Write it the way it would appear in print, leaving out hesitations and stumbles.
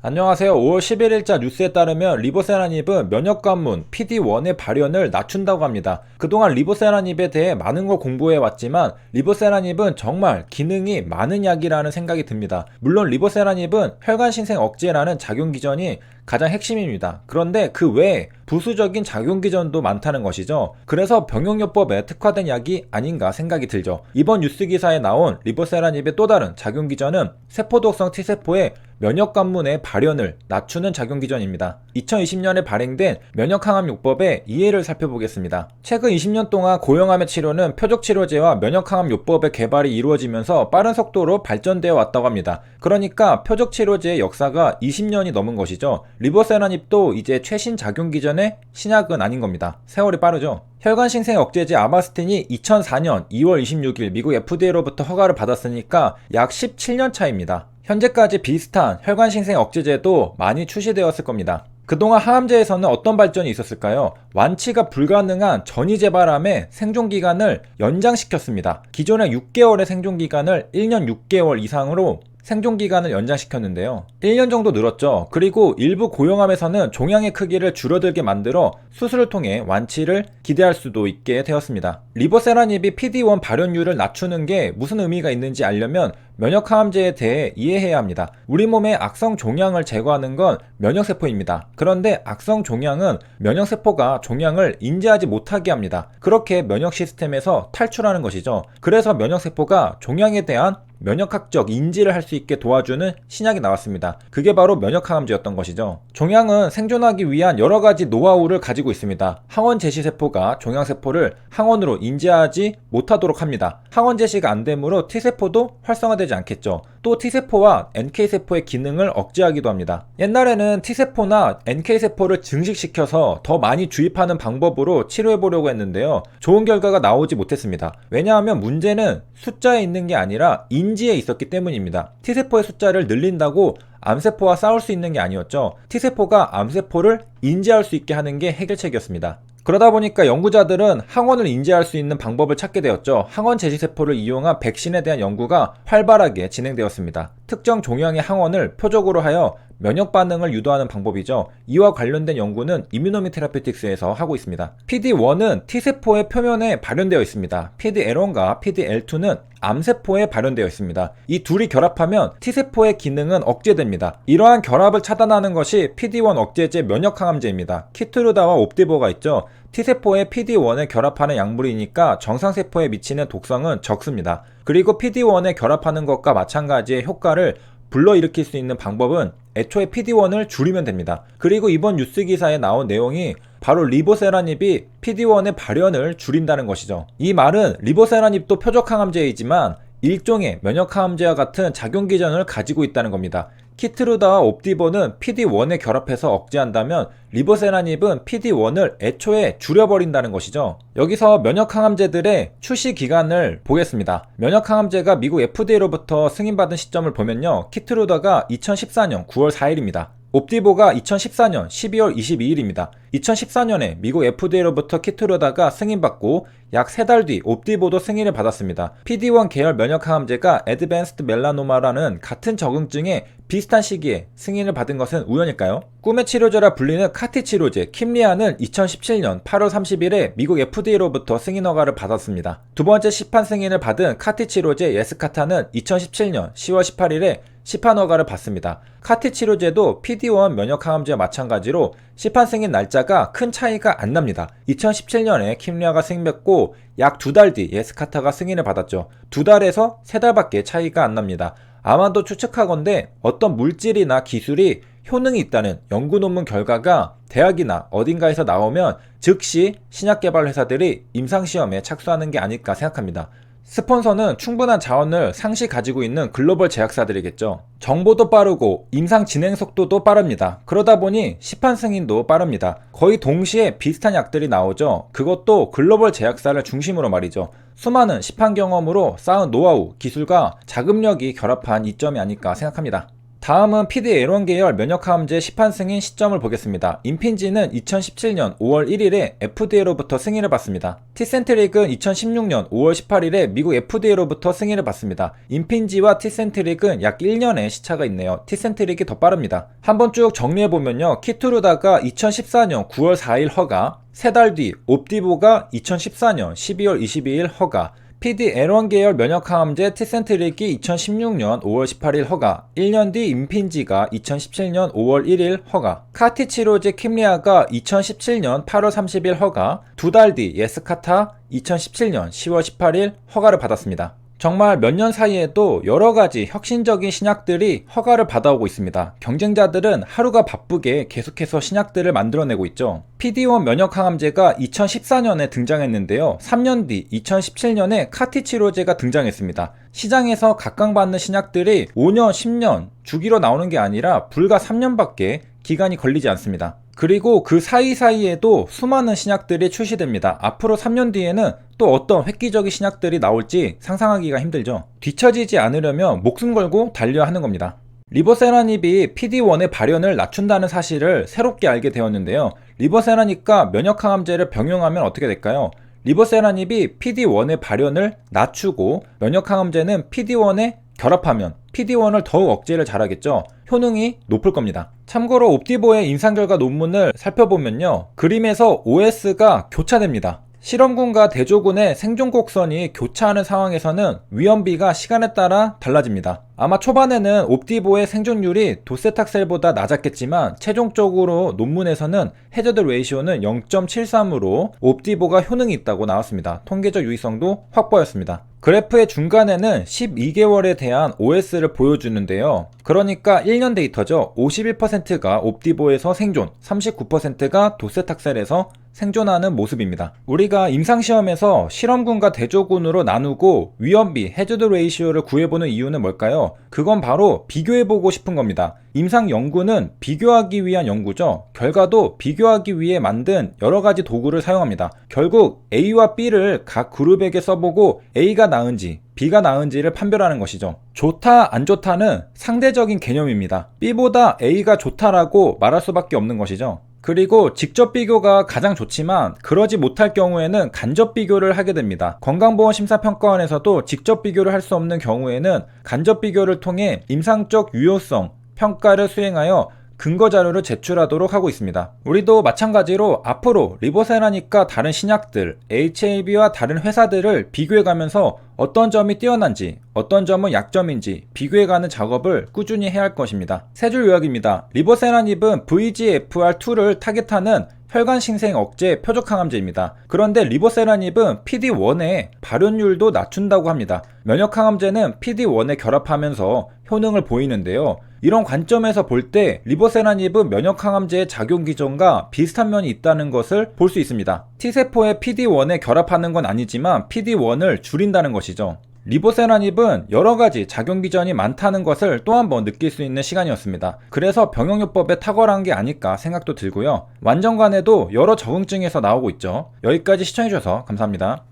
안녕하세요. 5월 11일자 뉴스에 따르면 리보세라닙은 면역관문 PD-1의 발현을 낮춘다고 합니다. 그동안 리보세라닙에 대해 많은 걸 공부해왔지만 리보세라닙은 정말 기능이 많은 약이라는 생각이 듭니다. 물론 리보세라닙은 혈관신생 억제라는 작용기전이 가장 핵심입니다. 그런데 그 외에 부수적인 작용기전도 많다는 것이죠. 그래서 병용요법에 특화된 약이 아닌가 생각이 들죠. 이번 뉴스 기사에 나온 리보세라닙의 또 다른 작용기전은 세포독성 T세포의 면역관문의 발현을 낮추는 작용기전입니다. 2020년에 발행된 면역항암요법의 이해를 살펴보겠습니다. 최근 20년 동안 고형암의 치료는 표적치료제와 면역항암요법의 개발이 이루어지면서 빠른 속도로 발전되어 왔다고 합니다. 그러니까 표적치료제의 역사가 20년이 넘은 것이죠. 리보세라닙도 이제 최신 작용기전의 신약은 아닌 겁니다. 세월이 빠르죠. 혈관신생 억제제 아바스틴이 2004년 2월 26일 미국 FDA로부터 허가를 받았으니까 약 17년 차입니다. 현재까지 비슷한 혈관신생 억제제도 많이 출시되었을 겁니다. 그동안 항암제에서는 어떤 발전이 있었을까요? 완치가 불가능한 전이재발암의 생존기간을 연장시켰습니다. 기존의 6개월의 생존기간을 1년 6개월 이상으로 생존기간을 연장시켰는데요. 1년 정도 늘었죠. 그리고 일부 고형암에서는 종양의 크기를 줄어들게 만들어 수술을 통해 완치를 기대할 수도 있게 되었습니다. 리보세라닙이 PD-1 발현율을 낮추는 게 무슨 의미가 있는지 알려면 면역항암제에 대해 이해해야 합니다. 우리 몸의 악성 종양을 제거하는 건 면역세포입니다. 그런데 악성 종양은 면역세포가 종양을 인지하지 못하게 합니다. 그렇게 면역 시스템에서 탈출하는 것이죠. 그래서 면역세포가 종양에 대한 면역학적 인지를 할 수 있게 도와주는 신약이 나왔습니다. 그게 바로 면역항암제였던 것이죠. 종양은 생존하기 위한 여러가지 노하우를 가지고 있습니다. 항원 제시세포가 종양세포를 항원으로 인지하지 못하도록 합니다. 항원 제시가 안 되므로 T세포도 활성화되지 않겠죠. 또 T세포와 NK세포의 기능을 억제하기도 합니다. 옛날에는 T세포나 NK세포를 증식시켜서 더 많이 주입하는 방법으로 치료해보려고 했는데요. 좋은 결과가 나오지 못했습니다. 왜냐하면 문제는 숫자에 있는 게 아니라 인지에 있었기 때문입니다. T세포의 숫자를 늘린다고 암세포와 싸울 수 있는 게 아니었죠. T세포가 암세포를 인지할 수 있게 하는 게 해결책이었습니다. 그러다 보니까 연구자들은 항원을 인지할 수 있는 방법을 찾게 되었죠. 항원 제시세포를 이용한 백신에 대한 연구가 활발하게 진행되었습니다. 특정 종양의 항원을 표적으로 하여 면역 반응을 유도하는 방법이죠. 이와 관련된 연구는 이뮤노미 테라피틱스에서 하고 있습니다. PD-1은 T세포의 표면에 발현되어 있습니다. PD-L1과 PD-L2는 암세포에 발현되어 있습니다. 이 둘이 결합하면 T세포의 기능은 억제됩니다. 이러한 결합을 차단하는 것이 PD-1 억제제 면역항암제입니다. 키트루다와 옵디보가 있죠. T세포에 PD-1에 결합하는 약물이니까 정상세포에 미치는 독성은 적습니다. 그리고 PD-1에 결합하는 것과 마찬가지의 효과를 불러일으킬 수 있는 방법은 애초에 PD-1을 줄이면 됩니다. 그리고 이번 뉴스 기사에 나온 내용이 바로 리보세라닙이 PD-1의 발현을 줄인다는 것이죠. 이 말은 리보세라닙도 표적항암제이지만 일종의 면역항암제와 같은 작용기전을 가지고 있다는 겁니다. 키트루다와 옵디보는 PD-1에 결합해서 억제한다면 리보세라닙은 PD-1을 애초에 줄여버린다는 것이죠. 여기서 면역항암제들의 출시 기간을 보겠습니다. 면역항암제가 미국 FDA로부터 승인받은 시점을 보면요. 키트루다가 2014년 9월 4일입니다. 옵디보가 2014년 12월 22일입니다. 2014년에 미국 FDA로부터 키트루다가 승인받고 약 3달 뒤 옵디보도 승인을 받았습니다. PD-1 계열 면역항암제가 애드밴스드 멜라노마라는 같은 적응증에 비슷한 시기에 승인을 받은 것은 우연일까요? 꿈의 치료제라 불리는 카티 치료제 킴리아는 2017년 8월 30일에 미국 FDA로부터 승인 허가를 받았습니다. 두 번째 시판 승인을 받은 카티 치료제 예스카타는 2017년 10월 18일에 시판 허가를 받습니다. 카티 치료제도 PD-1 면역항암제와 마찬가지로 시판 승인 날짜가 큰 차이가 안 납니다. 2017년에 킴리아가 승인받고 약 2달 뒤 예스카타가 승인을 받았죠. 2달에서 3달밖에 차이가 안 납니다. 아마도 추측하건대 어떤 물질이나 기술이 효능이 있다는 연구 논문 결과가 대학이나 어딘가에서 나오면 즉시 신약 개발 회사들이 임상시험에 착수하는 게 아닐까 생각합니다. 스폰서는 충분한 자원을 상시 가지고 있는 글로벌 제약사들이겠죠. 정보도 빠르고 임상 진행 속도도 빠릅니다. 그러다 보니 시판 승인도 빠릅니다. 거의 동시에 비슷한 약들이 나오죠. 그것도 글로벌 제약사를 중심으로 말이죠. 수많은 시판 경험으로 쌓은 노하우, 기술과 자금력이 결합한 이점이 아닐까 생각합니다. 다음은 PD-L1 계열 면역항암제 시판 승인 시점을 보겠습니다. 임핀지는 2017년 5월 1일에 FDA로부터 승인을 받습니다. 티센트릭은 2016년 5월 18일에 미국 FDA로부터 승인을 받습니다. 임핀지와 티센트릭은 약 1년의 시차가 있네요. 티센트릭이 더 빠릅니다. 한번 쭉 정리해보면요. 키투르다가 2014년 9월 4일 허가, 3달 뒤 옵디보가 2014년 12월 22일 허가, PD-L1 계열 면역항암제 티센트릭이 2016년 5월 18일 허가, 1년 뒤 임핀지가 2017년 5월 1일 허가, 카티 치료제 킴리아가 2017년 8월 30일 허가, 2달 뒤 예스카타 2017년 10월 18일 허가를 받았습니다. 정말 몇 년 사이에도 여러가지 혁신적인 신약들이 허가를 받아오고 있습니다. 경쟁자들은 하루가 바쁘게 계속해서 신약들을 만들어내고 있죠. PD-1 면역항암제가 2014년에 등장했는데요. 3년 뒤 2017년에 카티 치료제가 등장했습니다. 시장에서 각광받는 신약들이 5년, 10년 주기로 나오는 게 아니라 불과 3년밖에 기간이 걸리지 않습니다. 그리고 그 사이사이에도 수많은 신약들이 출시됩니다. 앞으로 3년 뒤에는 또 어떤 획기적인 신약들이 나올지 상상하기가 힘들죠. 뒤처지지 않으려면 목숨 걸고 달려야 하는 겁니다. 리보세라닙이 PD-1의 발현을 낮춘다는 사실을 새롭게 알게 되었는데요. 리보세라닙과 면역항암제를 병용하면 어떻게 될까요? 리보세라닙이 PD-1의 발현을 낮추고 면역항암제는 PD-1에 결합하면 PD-1을 더욱 억제를 잘하겠죠. 효능이 높을 겁니다. 참고로 옵디보의 임상결과 논문을 살펴보면요. 그림에서 OS가 교차됩니다. 실험군과 대조군의 생존 곡선이 교차하는 상황에서는 위험비가 시간에 따라 달라집니다. 아마 초반에는 옵디보의 생존율이 도세탁셀보다 낮았겠지만 최종적으로 논문에서는 해저드 레이시오는 0.73으로 옵디보가 효능이 있다고 나왔습니다. 통계적 유의성도 확보하였습니다. 그래프의 중간에는 12개월에 대한 OS를 보여주는데요. 그러니까 1년 데이터죠. 51%가 옵디보에서 생존, 39%가 도세탁셀에서 생존하는 모습입니다. 우리가 임상시험에서 실험군과 대조군으로 나누고 위험비, 해저드 레이시오를 구해보는 이유는 뭘까요? 그건 바로 비교해보고 싶은 겁니다. 임상 연구는 비교하기 위한 연구죠. 결과도 비교하기 위해 만든 여러가지 도구를 사용합니다. 결국 A와 B를 각 그룹에게 써보고 A가 나은지 B가 나은지를 판별하는 것이죠. 좋다, 안 좋다는 상대적인 개념입니다. B보다 A가 좋다라고 말할 수밖에 없는 것이죠. 그리고 직접 비교가 가장 좋지만 그러지 못할 경우에는 간접 비교를 하게 됩니다. 건강보험심사평가원에서도 직접 비교를 할 수 없는 경우에는 간접 비교를 통해 임상적 유효성 평가를 수행하여 근거 자료를 제출하도록 하고 있습니다. 우리도 마찬가지로 앞으로 리보세라닙과 다른 신약들, HAB와 다른 회사들을 비교해가면서 어떤 점이 뛰어난지, 어떤 점은 약점인지 비교해가는 작업을 꾸준히 해야 할 것입니다. 세 줄 요약입니다. 리보세라닙은 VEGFR2를 타겟하는 혈관신생 억제 표적항암제입니다. 그런데 리보세라닙은 PD-1의 발현율도 낮춘다고 합니다. 면역항암제는 PD-1에 결합하면서 효능을 보이는데요. 이런 관점에서 볼 때 리보세라닙은 면역항암제의 작용 기전과 비슷한 면이 있다는 것을 볼 수 있습니다. T세포에 PD-1에 결합하는 건 아니지만 PD-1을 줄인다는 것이죠. 리보세라닙은 여러가지 작용 기전이 많다는 것을 또 한 번 느낄 수 있는 시간이었습니다. 그래서 병용요법에 탁월한 게 아닐까 생각도 들고요. 완전관에도 여러 적응증에서 나오고 있죠. 여기까지 시청해주셔서 감사합니다.